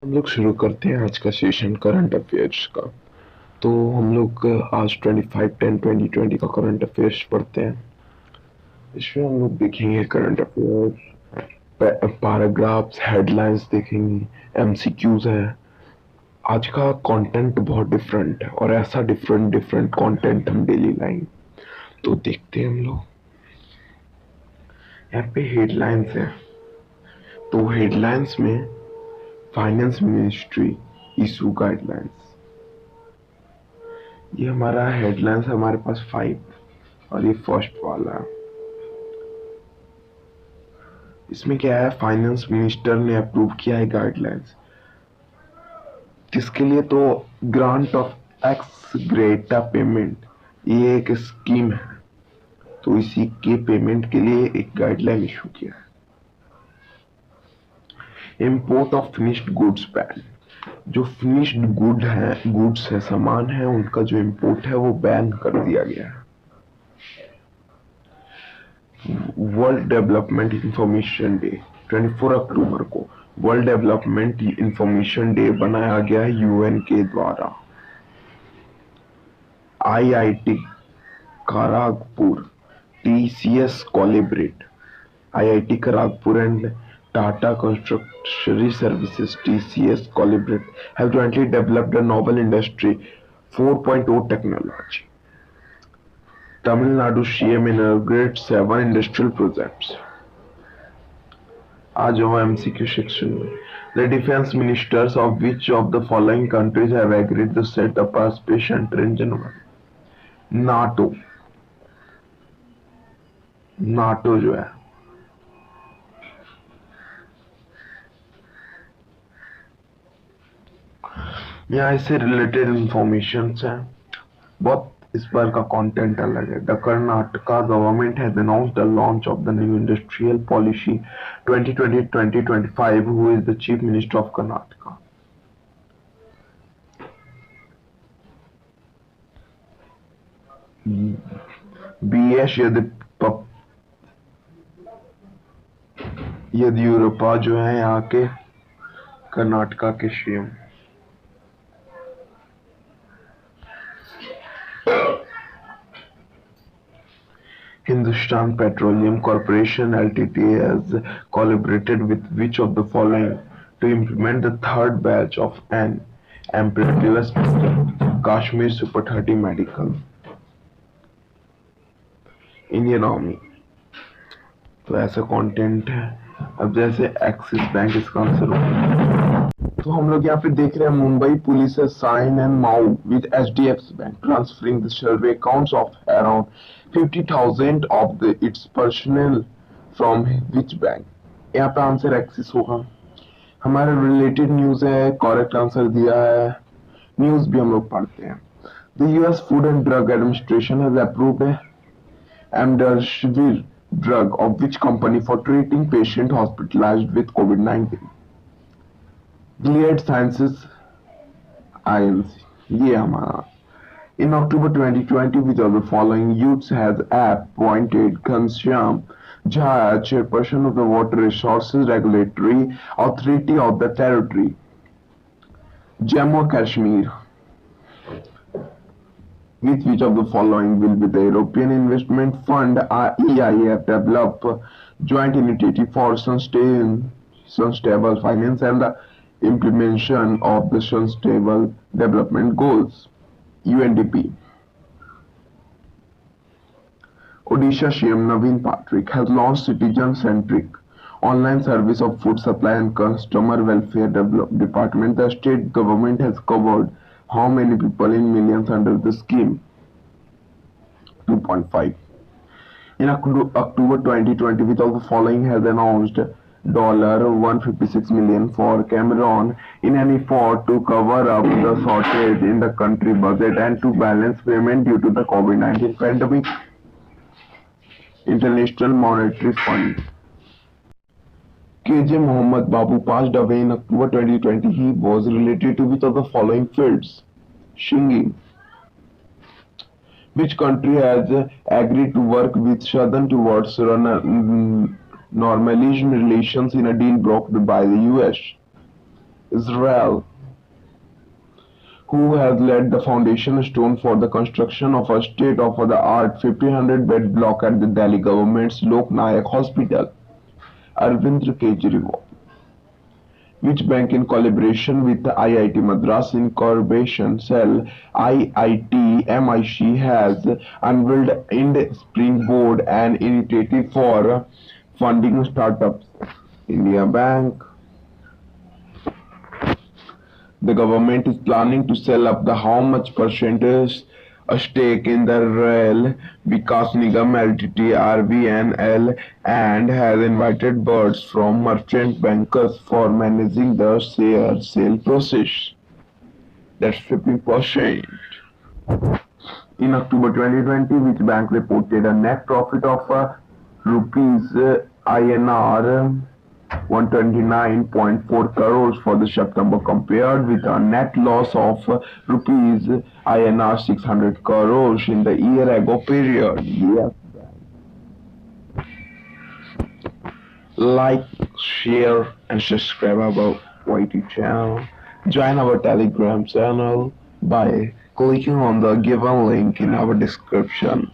हम लोग शुरू करते हैं आज का सेशन करंट अफेयर्स का। तो हम लोग आज 25/10/2020 का करंट अफेयर्स पढ़ते हैं। इसमें हम लोग देखेंगे करंट अफेयर्स, पैराग्राफ्स, हेडलाइंस देखेंगे, एमसीक्यूज है। आज का कंटेंट बहुत डिफरेंट है और ऐसा डिफरेंट डिफरेंट कंटेंट हम डेली लाएंगे। तो देखते हैं हम लोग। यहाँ पे हेडलाइंस है। तो हेडलाइंस में फाइनेंस मिनिस्ट्री इशू गाइडलाइंस, ये हमारा हेडलाइंस हमारे पास 5 और ये फर्स्ट वाला है। इसमें क्या है, फाइनेंस मिनिस्टर ने अप्रूव किया है गाइडलाइंस किसके लिए, तो grant of x Greta payment, ये एक स्कीम है। तो इसी के पेमेंट के लिए एक गाइडलाइन इशू किया है। Import of finished goods ban, जो फिनिश्ड गुड्स है, सामान है, उनका जो इंपोर्ट है वो बैन कर दिया गया है। वर्ल्ड डेवलपमेंट इंफॉर्मेशन डे 24 अक्टूबर को वर्ल्ड डेवलपमेंट इंफॉर्मेशन डे बनाया गया है यूएन के द्वारा। IIT Kharagpur, TCS collaborate, IIT Kharagpur and Tata Consultancy Services (TCS) collaborate have jointly developed a novel Industry 4.0 technology. Tamil Nadu CM inaugurates 7 industrial projects. आज हम MCQ section में, the defense ministers of which of the following countries have agreed to set up a space center in January? NATO जो है, यहाँ इससे related information है। बहुत इस बार का कंटेंट अलग है। The Karnataka government has announced the launch of the new industrial policy 2020-2025। Who is the chief minister of Karnataka? BS Yediyurappa जो है यहाँ के कर्नाटका के CM. Hindustan Petroleum Corporation Ltd has collaborated with which of the following to implement the third batch of an ambulance system, Kashmir Super 30 Medical? Indian army. तो ऐसा content है। अब जैसे एक्सिस बैंक इसका आंसर होगा। तो हम लोग यहाँ पे देख रहे हैं मुंबई पुलिस है sign and MoU with HDFC bank transferring the survey accounts of around 50,000 of the it's personal from which bank? यहाँ पे आंसर एक्सिस होगा। हमारा रिलेटेड न्यूज है, करेक्ट आंसर दिया है। न्यूज भी हम लोग पढ़ते हैं। The US food and drug administration has approved remdesivir drug of which company for treating patient hospitalized with COVID-19? Gilead Sciences INC, ये हमारा। In October 2020, which of the following youths has appointed Ghanshyam Jha as chairperson of the Water Resources Regulatory Authority of the territory? Jammu and Kashmir. With which of the following will be the European Investment Fund (EIF) develop joint initiative for sustainable finance and the implementation of the Sustainable Development Goals (UNDP)? Odisha CM Naveen Patrick has launched citizen-centric online service of food supply and customer welfare department. The state government has covered how many people in millions under the scheme? 2.5. In October 2020, which of the following has announced $156 million for Cameroon in an effort to cover up the shortage in the country budget and to balance payment due to the COVID-19 pandemic? International Monetary Fund. KJ Mohammed Babu passed away in October 2020. He was related to which of the following fields? Singing. Which country has agreed to work with Sudan towards normalizing relations in a deal blocked by the US? Israel, who has laid the foundation stone for the construction of a state-of-the-art 1,500-bed block at the Delhi government's Lok Nayak Hospital. Arvind Kejriwal, which bank in collaboration with the IIT Madras Incubation Cell IIT MIC has unveiled Ind Springboard, an initiative for funding startups. India Bank. The government is planning to sell up the how much percentage a stake in the Rail Vikas Nigam Ltd RVNL and has invited bids from merchant bankers for managing the share sale process. That's 50%. In October 2020, which bank reported a net profit of rupees INR 129.4 crores for the September, compared with a net loss of rupees INR 600 crores in the year ago period. Yes. Like, share and subscribe our YT channel. Join our Telegram channel by clicking on the given link in our description.